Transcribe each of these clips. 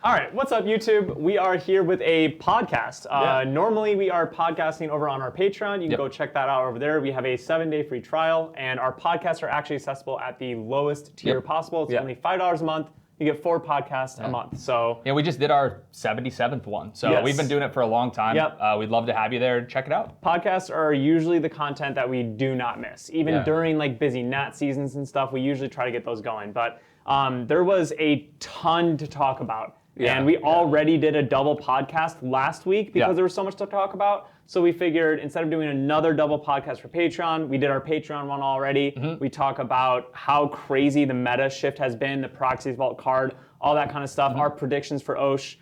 All right, what's up, YouTube? We are here with a podcast. Normally, we are podcasting over on our Patreon. You can go check that out over there. We have a 7-day free trial, and our podcasts are actually accessible at the lowest tier possible. It's only $5 a month. You get 4 podcasts a month. So we just did our 77th one. So we've been doing it for a long time. We'd love to have you there. Check it out. Podcasts are usually the content that we do not miss. Even during like busy Nat seasons and stuff, we usually try to get those going. But there was a ton to talk about. And we already did a double podcast last week because there was so much to talk about. So we figured instead of doing another double podcast for Patreon, we did our Patreon one already. We talk about how crazy the meta shift has been, the Proxy Vault card, all that kind of stuff, our predictions for Osh.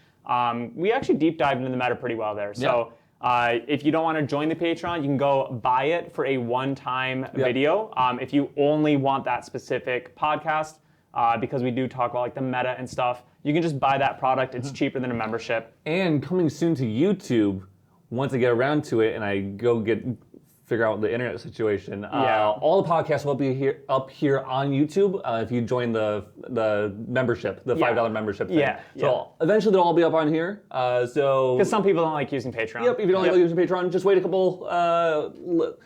We actually deep dived into the meta pretty well there. So if you don't want to join the Patreon, you can go buy it for a one-time video. If you only want that specific podcast, because we do talk about like the meta and stuff, you can just buy that product. It's cheaper than a membership. And coming soon to YouTube, once I get around to it and I go figure out the internet situation, all the podcasts will be up here on YouTube if you join the membership, the $5 membership thing. So eventually they'll all be up on here. Because some people don't like using Patreon. Yep, if you don't like using Patreon, just wait a couple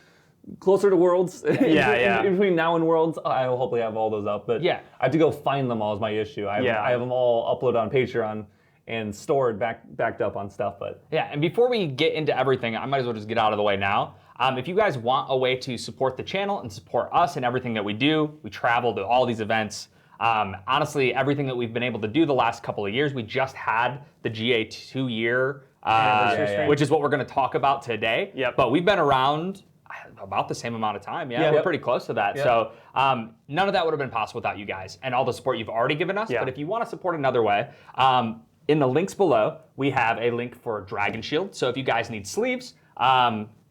closer to Worlds. In between now and Worlds, I will hopefully have all those up. But I have to go find them all is my issue. I have them all uploaded on Patreon and stored backed up on stuff. But and before we get into everything, I might as well just get out of the way now. If you guys want a way to support the channel and support us and everything that we do, we travel to all these events. Honestly, everything that we've been able to do the last couple of years, we just had the GA 2-year, which is what we're going to talk about today. But we've been around about the same amount of time. We're pretty close to that. So none of that would have been possible without you guys and all the support you've already given us. But if you want to support another way, in the links below, we have a link for Dragon Shield. So if you guys need sleeves,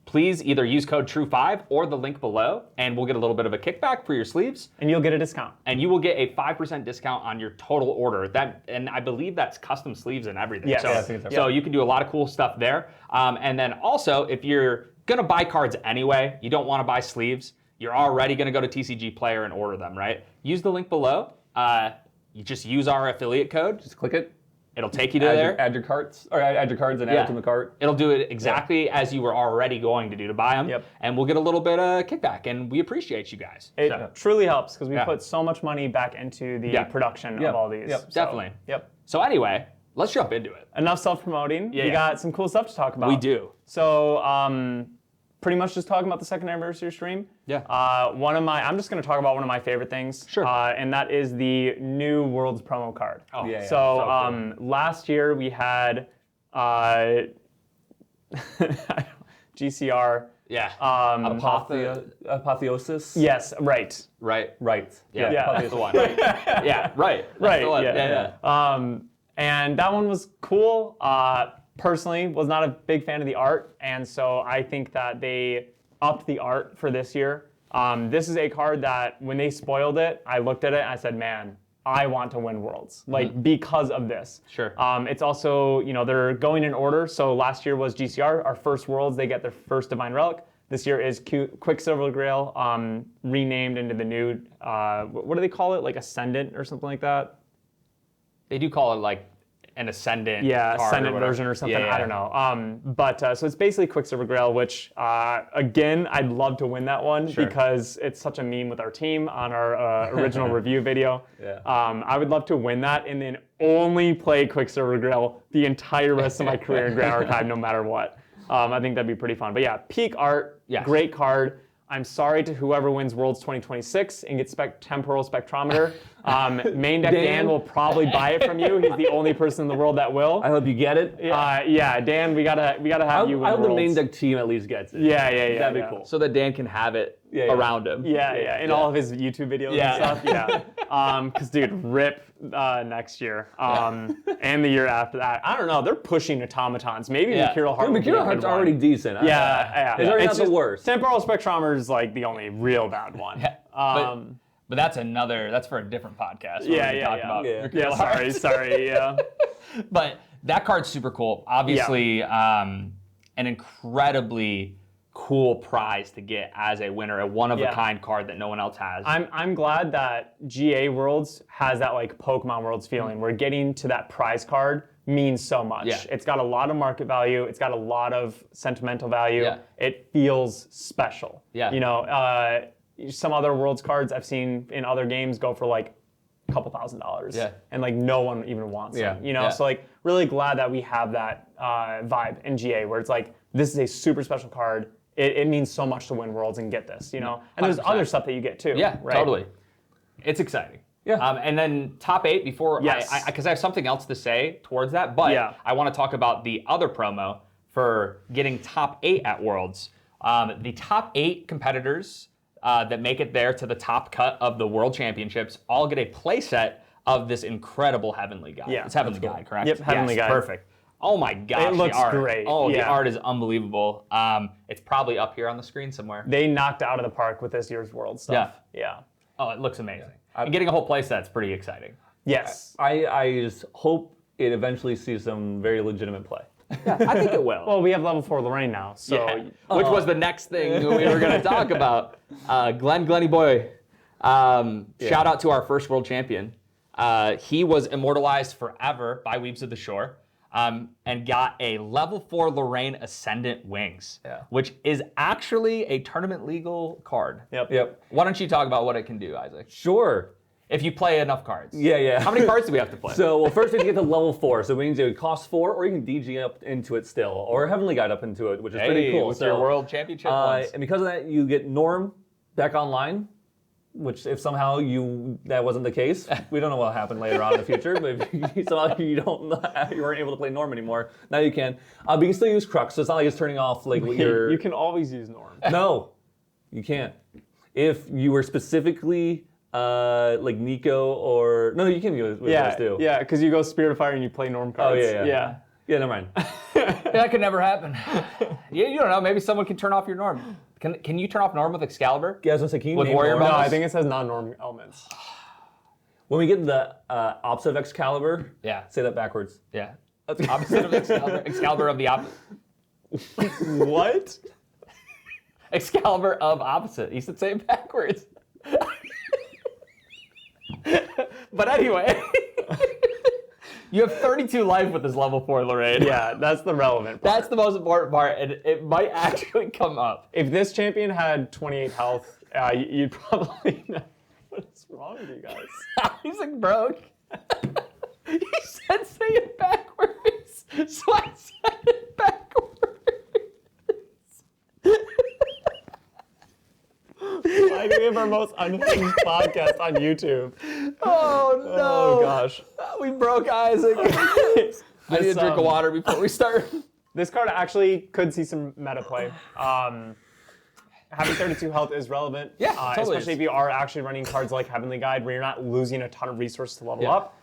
please either use code TRUE5 or the link below, and we'll get a little bit of a kickback for your sleeves. And you'll get a discount. And you will get a 5% discount on your total order. And I believe that's custom sleeves and everything. So you can do a lot of cool stuff there. And then also, if you're gonna buy cards anyway, you don't want to buy sleeves, you're already gonna go to TCGPlayer and order them, right? Use the link below. You just use our affiliate code. just click it. It'll take you to there. Add your cards and add it to the cart. It'll do it exactly as you were already going to do to buy them. And we'll get a little bit of kickback, and we appreciate you guys. It truly helps because we put so much money back into the production of all these. Definitely. So anyway, let's jump into it. Enough self-promoting. We got some cool stuff to talk about. We do. So pretty much just talking about the second anniversary stream. I'm just going to talk about one of my favorite things. And that is the new Worlds promo card. So last year we had GCR. Apotheosis. Yes, right. That's the one. Right. And that one was cool. Personally, was not a big fan of the art, and so I think that they upped the art for this year. This is a card that when they spoiled it, I looked at it and I said, man, I want to win Worlds, because of this. It's also, they're going in order. So last year was GCR, our first Worlds. They get their first Divine Relic. This year is Quicksilver Grail, renamed into the new, what do they call it? Like Ascendant or something like that? They do call it like an Ascendant Ascendant version or something. I don't know. So it's basically Quicksilver Grail, which, again, I'd love to win that one because it's such a meme with our team on our original review video. I would love to win that and then only play Quicksilver Grail the entire rest of my career in Grand Archive, no matter what. I think that'd be pretty fun. But peak art, great card. I'm sorry to whoever wins Worlds 2026 and gets Temporal Spectrometer. Main deck Dan will probably buy it from you. He's the only person in the world that will. I hope you get it. Dan, we gotta have you win I hope Worlds. the main deck team at least gets it. That'd be cool. So that Dan can have it around him. In all of his YouTube videos and stuff. Because dude, rip next year. And the year after that. I don't know. They're pushing automatons. Maybe Mercurial Heart. Mercurial Heart's already decent. It's already not the worst. Temporal Spectrometer is like the only real bad one. But that's for a different podcast. Sorry. But that card's super cool. Obviously, an incredibly cool prize to get as a winner, a one-of-a-kind card that no one else has. I'm glad that GA Worlds has that like Pokemon Worlds feeling where getting to that prize card means so much. Yeah. It's got a lot of market value. It's got a lot of sentimental value. Yeah. It feels special. Yeah. You know, some other Worlds cards I've seen in other games go for like a couple $1,000s. Yeah. And like no one even wants them. You know, Yeah. so like really glad that we have that vibe in GA where it's like this is a super special card. It means so much to win Worlds and get this, you know? And there's 100%. other stuff that you get too. Yeah, right? totally. It's exciting. Yeah. And then top 8 before, Yes. because I have something else to say towards that, but Yeah. I want to talk about the other promo for getting top 8 at Worlds. The top 8 competitors that make it there to the top cut of the World Championships all get a playset of this incredible Heavenly Guide. Yeah, It's Heavenly Guide, correct? Yep, Heavenly Yes, Guide. Perfect. Oh my gosh, It looks the art. great. Oh, the Yeah. art is unbelievable. It's probably up here on the screen somewhere. They knocked out of the park with this year's World stuff. Yeah. Oh, it looks amazing. And getting a whole playset's pretty exciting. Yes. I just hope it eventually sees some very legitimate play. I think it will. Well, we have level 4 Lorraine now, so Yeah. Which was the next thing we were going to talk about. Glenny boy. Shout out to our first world champion. He was immortalized forever by Weebs of the Shore and got a level 4 Lorraine Ascendant Wings, which is actually a tournament legal card. Yep. Why don't you talk about what it can do, Isaac? Sure. If you play enough cards. Yeah. How many cards do we have to play? So, well, first we have to get to level 4. So it means it costs 4, or you can DG up into it still, or Heavenly Guide up into it, which is pretty cool. With your world championship ones. And because of that, you get Norm back online, which if somehow that wasn't the case, we don't know what happened later on in the future, but if somehow you weren't able to play Norm anymore, now you can. But you can still use Crux, so it's not like it's turning off like your... you can always use Norm. No, you can't. If you were specifically like Nico or... No, you can use those too. Yeah, because you go Spirit of Fire and you play Norm cards. Oh, yeah. Yeah, never mind. That could never happen. You don't know. Maybe someone can turn off your Norm. Can you turn off Norm with Excalibur? Yeah, I was gonna say, can you With name Warrior Norm? No, bonus? I think it says non-Norm elements. When we get the opposite of Excalibur, Yeah. say that backwards. Yeah. Opposite of Excalibur. Excalibur of the opposite. What? Excalibur of opposite. You should say it backwards. But anyway, you have 32 life with this level 4 Lorraine. Yeah, that's the relevant part. That's the most important part, and it might actually come up. If this champion had 28 health, you'd probably know what's wrong with you guys. Isaac broke. He said say it backwards, so I said it backwards. Why do we have our most unhinged podcast on YouTube? Oh no! Oh gosh. We broke Isaac. I need a drink of water before we start. This card actually could see some meta play. Having 32 health is relevant. Yeah, totally especially is. if you are actually running cards like Heavenly Guide where you're not losing a ton of resources to level up.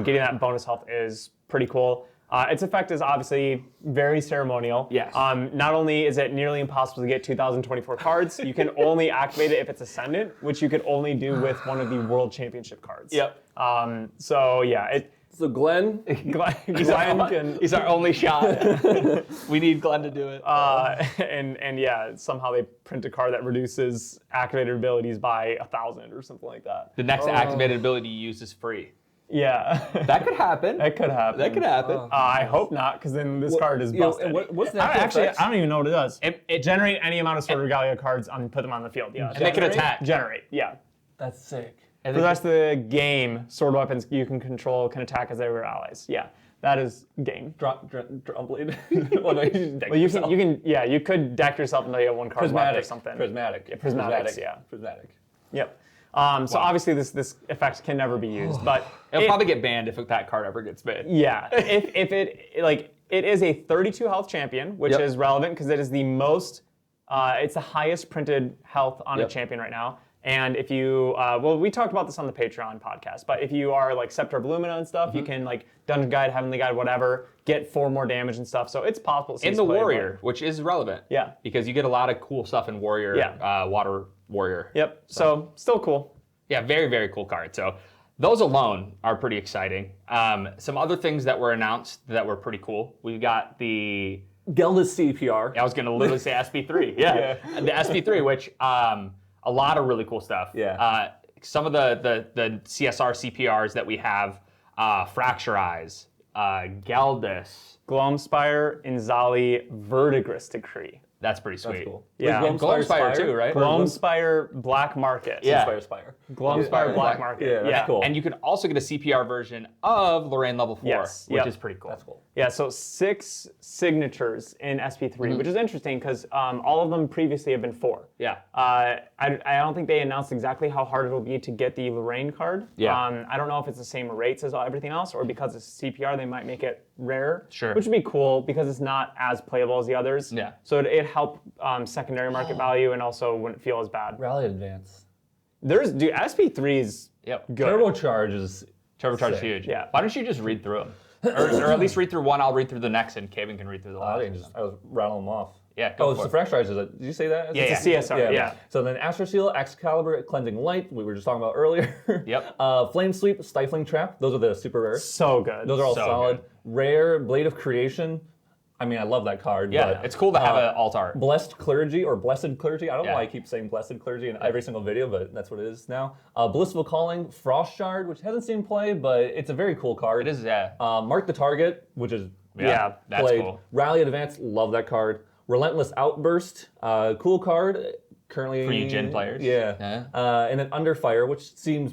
Getting that bonus health is pretty cool. Its effect is obviously very ceremonial. Yes. Not only is it nearly impossible to get 2024 cards, you can only activate it if it's Ascendant, which you could only do with one of the World Championship cards. Yep. So yeah, So Glenn, He's our only shot. We need Glenn to do it. and yeah, somehow they print a card that reduces activated abilities by 1,000 or something like that. The next activated ability you use is free. Yeah. That could happen. That could happen. That could happen. I hope not, because then this card is busted. what's I that? don't even know what it does. It generate any amount of Sword Regalia cards and put them on the field. Yeah. And they can attack. Generate. Yeah. That's sick. For the rest of the game, sword weapons you can control can attack as they were allies. Yeah. That is game. Drop blade. Well, no, you Well, you could deck yourself until you have one card left or something. Prismatic. Yeah, prismatics, yeah. Prismatic. Yep. So obviously this effect can never be used, but It'll probably get banned if that card ever gets banned. yeah, if it is a 32 health champion, which is relevant because it is the most, it's the highest printed health on a champion right now. And if you, well, we talked about this on the Patreon podcast, but if you are like Scepter of Lumina and stuff, you can like Dungeon Guide, Heavenly Guide, whatever, get 4 more damage and stuff. So it's possible to see In the Warrior, which is relevant. Yeah. Because you get a lot of cool stuff in Warrior, Water Warrior. Yep. So still cool. Yeah, very, very cool card. So those alone are pretty exciting. Some other things that were announced that were pretty cool. We got the Gelda's CPR. I was going to literally say SP3. Yeah. The SP3, which a lot of really cool stuff. Yeah. Some of the CSR CPRs that we have, Fracture Eyes, Geldis. Gloamspire, Inzali, Verdigris Decree. That's pretty sweet. That's cool. Yeah. Was Gloamspire too, right? Gloamspire Black Market. Yeah. Spire. Gloamspire Black Market. Yeah, that's cool. And you can also get a CPR version of Lorraine Level 4, Yes. which Yep. is pretty cool. That's cool. Yeah, so 6 signatures in SP3, which is interesting because all of them previously have been 4. Yeah. I don't think they announced exactly how hard it'll be to get the Lorraine card. Yeah. I don't know if it's the same rates as everything else, or because it's CPR, they might make it rare. Sure. Which would be cool because it's not as playable as the others. Yeah. So it'd help secondary market value and also wouldn't feel as bad. Rally Advance. Dude, SP3 is Yep. good. Turbocharge is Turbocharge is sick. huge. Yeah. Why don't you just read through them? or at least read through one, I'll read through the next, and Kaven can read through the I last. was rattling them off. Yeah, go Oh, for so it. Fracture Eyes, did you say that? Yeah, It's a CSR, yeah. So then Astro Seal, Excalibur, Cleansing Light, we were just talking about earlier. Yep. Flame Sweep, Stifling Trap, those are the super rares. So good. Those are all So solid. good. Rare, Blade of Creation. I mean, I love that card. Yeah, but, it's cool to have an alt art. Blessed Clergy or Blessed Clergy. I don't know Yeah. why I keep saying Blessed Clergy in every single video, but that's what it is now. Blissful Calling, Frost Shard, which hasn't seen play, but it's a very cool card. It is, yeah. Mark the Target, which is Yeah, that's played. cool. Rally Advance, love that card. Relentless Outburst, cool card. Currently For you Jin players. Yeah. Yeah. And then Under Fire, which seems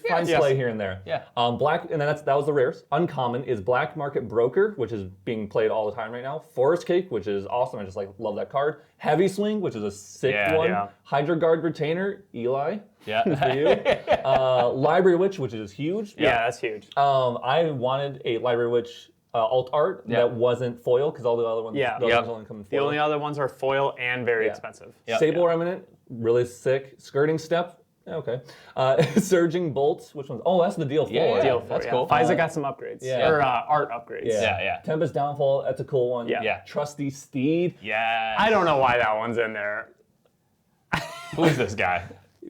fine yes. play here and there. Yeah. Black, and then that was the rares. Uncommon is Black Market Broker, which is being played all the time right now. Forest Cake, which is awesome. I just love that card. Heavy Swing, which is a sick Yeah, one. yeah. Hydra Guard Retainer, Eli. Yeah. For you. Library Witch, which is huge. Yeah, that's huge. I wanted a Library Witch alt art that wasn't foil because all the other ones, Yeah. the Yep. others only come in The foil. only other ones are foil and very expensive. Yeah. Sable Remnant, really sick. Skirting Step, okay. Surging Bolt, which one's? Oh, that's the deal 4. Yeah, Deal for that's yeah. cool. FISA got some upgrades. Yeah. Or art upgrades. Yeah. Tempest Downfall, that's a cool one. Yeah. Yeah. Trusty Steed. Yeah. I don't know why that one's in there. Who is this guy?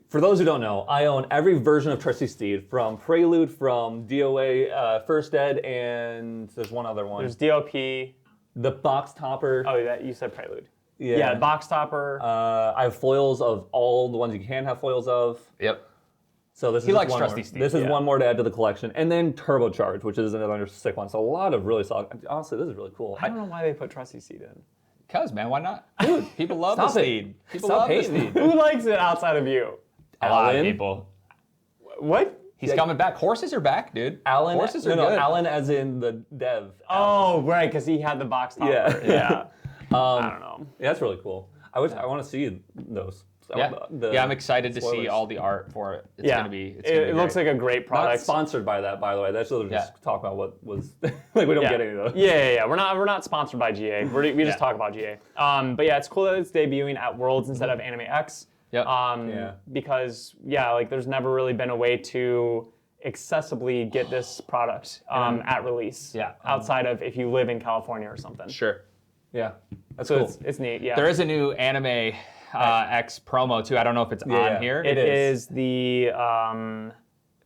For those who don't know, I own every version of Trusty Steed, from Prelude, from DOA, First Ed, and there's one other one. There's DOP. The Box Topper. Oh, that you said Prelude. Yeah, box topper. I have foils of all the ones you can have foils of. Yep. So this is He just likes one Trusty more. Steed. This is Yeah. one more to add to the collection, and then Turbocharge, which is another sick one. So a lot of really solid. Honestly, this is really cool. I don't know why they put Trusty Seed in. Cuz, man, why not? Dude, people love the stop it. Steed. People Stop love the hating. Steed. Who likes it outside of you? A lot of Alan? people. What? He's coming back. Horses are back, dude. Alan, Horses are no, good. Alan as in the dev. Oh, right, because he had the box topper. Yeah. Yeah. I don't know. Yeah, that's really cool. I want to see those. Yeah. I'm excited to see spoilers. all the art for it. It's Yeah. gonna be. It looks like a great Not product. sponsored by that, by the way. That's just Yeah. talk about what was like. We don't Yeah. get any of those. Yeah. We're not sponsored by GA. We just talk about GA. But yeah, it's cool that it's debuting at Worlds instead of Anime X. Yep. Because there's never really been a way to accessibly get this product at release. Yeah. Outside of if you live in California or something. Sure. Yeah, that's So cool. it's neat. Yeah. There is a new Anime X promo too. I don't know if it's Yeah. on here. It is the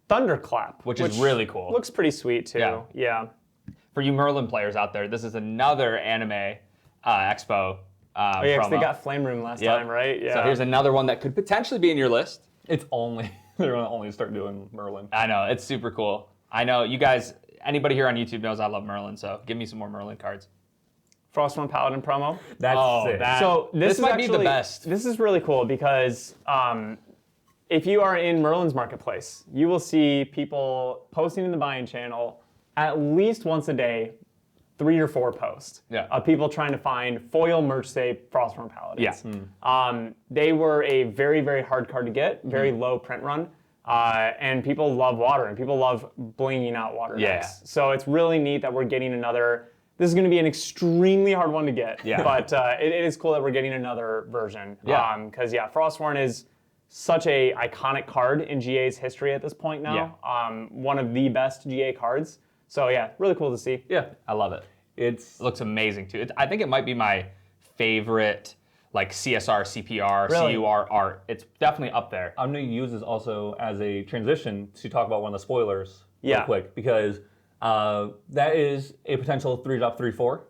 Thunderclap, Which is really cool. Looks pretty sweet too. Yeah. Yeah. For you Merlin players out there, this is another Anime Expo Oh yeah, 'cause promo. they got Flame Room last Yep. time, right? Yeah. So here's another one that could potentially be in your list. It's only they're gonna only start doing Merlin. I know, it's super cool. I know you guys, anybody here on YouTube knows I love Merlin, so give me some more Merlin cards. Frostborn Paladin promo. That's sick. So this is might be the actually- best. This is really cool because if you are in Merlin's marketplace, you will see people posting in the buying channel at least once a day, 3 or 4 posts of people trying to find foil merch say Frostborn Paladins. Yeah. They were a very, very hard card to get, very low print run. And people love water, and people love blinging out water Yeah. decks. So it's really neat that we're getting another. This is going to be an extremely hard one to get, Yeah. but it is cool that we're getting another version. Yeah. Because Frostborn is such a iconic card in GA's history at this point now. One of the best GA cards. So yeah, really cool to see. Yeah, I love it. it Looks amazing too. I think it might be my favorite like CSR, CPR, Really? CUR art. It's definitely up there. I'm going to use this also as a transition to talk about one of the spoilers real Yeah. quick, because that is a potential 3-drop 3-4.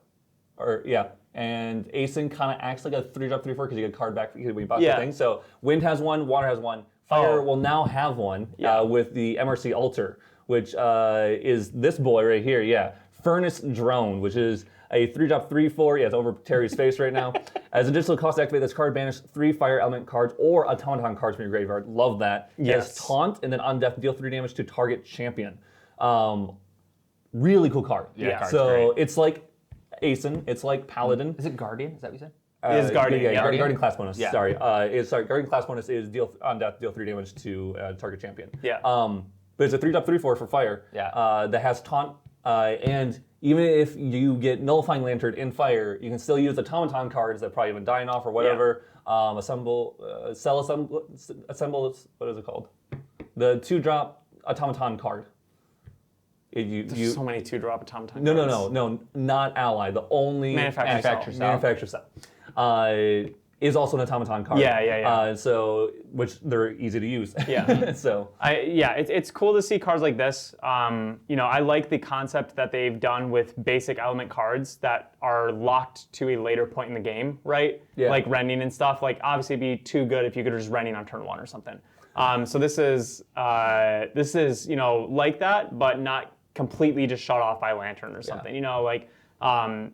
and ASIN kind of acts like a 3-drop 3-4 because you get a card back when you bought Yeah. the thing. So Wind has one, Water has one. Fire will now have one with the MRC Alter, which is this boy right here. Yeah, Furnace Drone, which is a 3-drop 3-4. Yeah, it's over Terry's face right now. As additional cost to activate this card, banish 3 fire element cards or automaton cards from your graveyard. Love that. Yes. It has Taunt, and then on death, deal 3 damage to target champion. Really cool card. Yeah, so it's like ASIN, it's like Paladin. Is it Guardian? Is that what you said? It is Guardian. Yeah, yeah. Guardian class bonus. Yeah. Sorry. Guardian class bonus is deal on death, deal 3 damage to target champion. Yeah. But it's a 3-drop 3-4 for fire. Yeah. That has Taunt, and even if you get Nullifying Lantern in fire, you can still use automaton cards that probably have been dying off or whatever. Assemble, what is it called? The 2-drop automaton card. There's so many 2-drop automaton No, not ally. The only manufacturer set. Is also an automaton card. Yeah. So, which they're easy to use. Yeah. So. It's cool to see cards like this. I like the concept that they've done with basic element cards that are locked to a later point in the game, right? Yeah. Like rending and stuff. Like obviously it'd be too good if you could just rending on turn 1 or something. So this is like that, but not completely just shut off by Lantern or something.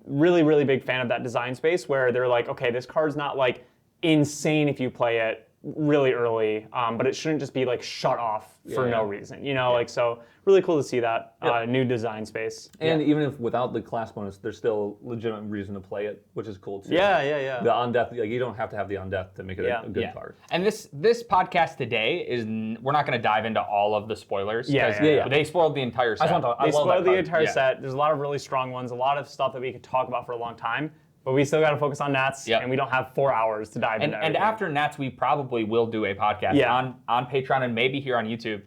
Really, really big fan of that design space where they're like, okay, this card's not like insane if you play it really early, but it shouldn't just be like shut off for no reason. So really cool to see that new design space. And even if without the class bonus, there's still legitimate reason to play it, which is cool too. Yeah. The on death, you don't have to have the on death to make it a good card. And this podcast today is we're not going to dive into all of the spoilers. Yeah. They spoiled the entire set. They spoiled the entire set. There's a lot of really strong ones, a lot of stuff that we could talk about for a long time. But we still got to focus on Nats, and we don't have 4 hours to dive into everything. And after Nats, we probably will do a podcast on Patreon and maybe here on YouTube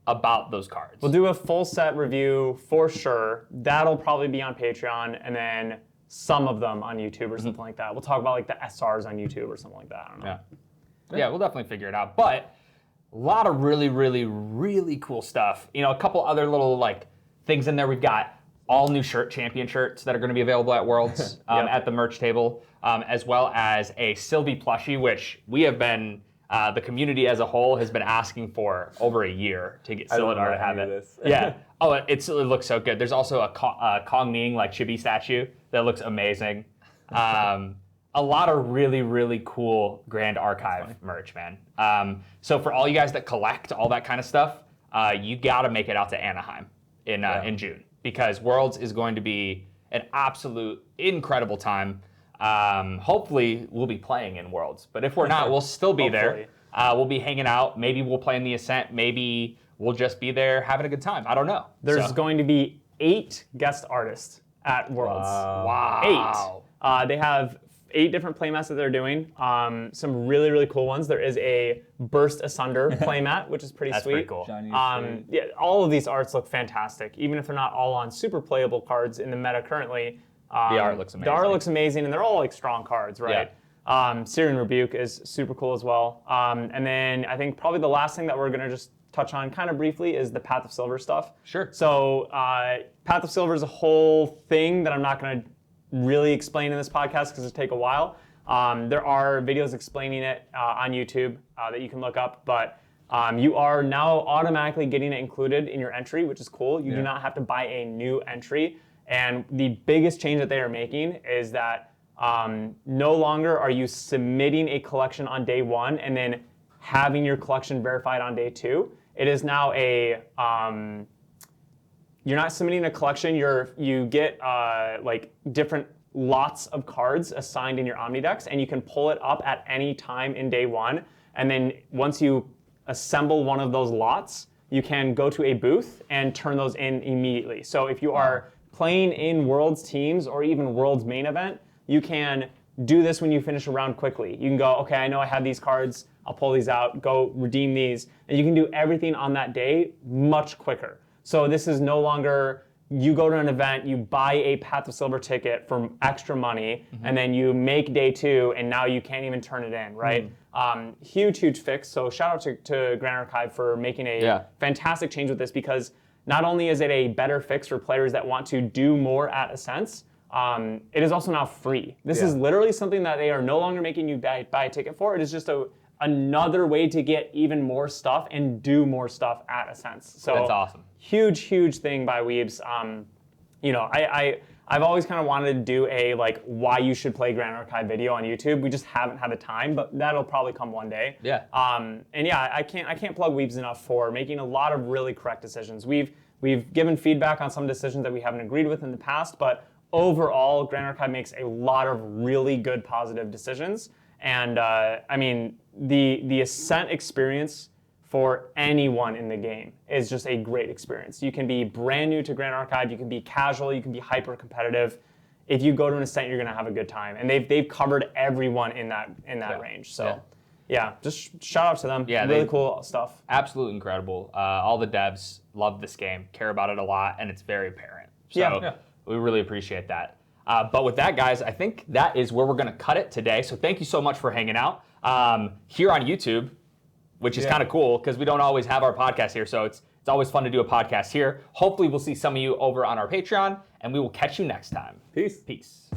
about those cards. We'll do a full set review for sure. That'll probably be on Patreon, and then some of them on YouTube or something like that. We'll talk about like the SRs on YouTube or something like that. I don't know. Yeah, we'll definitely figure it out. But a lot of really, really, really cool stuff. A couple other little like things in there. We've got all new champion shirts that are going to be available at Worlds at the merch table, as well as a Sylvie plushie, which we have been, the community as a whole has been asking for over a year to get Silidar to have it. This. Yeah. Oh, it looks so good. There's also a Kong Ming like chibi statue that looks amazing. A lot of really, really cool Grand Archive merch, man. So for all you guys that collect all that kind of stuff, you got to make it out to Anaheim in June. Because Worlds is going to be an absolute incredible time. Hopefully, we'll be playing in Worlds. But if we're not, we'll still be there. We'll be hanging out. Maybe we'll play in the Ascent. Maybe we'll just be there having a good time. I don't know. There's going to be 8 guest artists at Worlds. Wow. 8. They have 8 different playmats that they're doing. Some really, really cool ones. There is a Burst Asunder playmat, which is pretty That's sweet. pretty cool. All of these arts look fantastic, even if they're not all on super playable cards in the meta currently. The art looks amazing. The art looks amazing, and they're all like strong cards, right? Syrian Rebuke is super cool as well. And then I think probably the last thing that we're going to just touch on kind of briefly is the Path of Silver stuff. Sure. So Path of Silver is a whole thing that I'm not going to really explain in this podcast because it'll take a while. There are videos explaining it on YouTube that you can look up, but you are now automatically getting it included in your entry, which is cool. You do not have to buy a new entry. And the biggest change that they are making is that no longer are you submitting a collection on day 1 and then having your collection verified on day 2. It is now you're not submitting a collection. You get like different lots of cards assigned in your Omnidex, and you can pull it up at any time in day 1. And then once you assemble one of those lots, you can go to a booth and turn those in immediately. So if you are playing in Worlds teams or even Worlds main event, you can do this when you finish a round quickly. You can go, okay, I know I have these cards. I'll pull these out, go redeem these. And you can do everything on that day much quicker. So this is no longer, you go to an event, you buy a Path of Silver ticket for extra money, and then you make day 2, and now you can't even turn it in, right? Huge fix. So shout out to Grand Archive for making a fantastic change with this, because not only is it a better fix for players that want to do more at Ascents, it is also now free. This is literally something that they are no longer making you buy a ticket for. It is just another way to get even more stuff and do more stuff at Ascents. So that's awesome. Huge thing by Weebs. You know, I've always kind of wanted to do a like why you should play Grand Archive video on YouTube. We just haven't had the time, but that'll probably come one day. Yeah. And yeah, I can't plug Weebs enough for making a lot of really correct decisions. We've given feedback on some decisions that we haven't agreed with in the past, but overall, Grand Archive makes a lot of really good positive decisions. And I mean, the Ascent experience for anyone in the game is just a great experience. You can be brand new to Grand Archive, you can be casual, you can be hyper competitive. If you go to an Ascent, you're gonna have a good time. And they've covered everyone in that range. So yeah, just shout out to them. Yeah, really cool stuff. Absolutely incredible. All the devs love this game, care about it a lot, and it's very apparent. So we really appreciate that. But with that, guys, I think that is where we're gonna cut it today. So thank you so much for hanging out here on YouTube, which is kind of cool because we don't always have our podcast here. So it's always fun to do a podcast here. Hopefully we'll see some of you over on our Patreon, and we will catch you next time. Peace. Peace.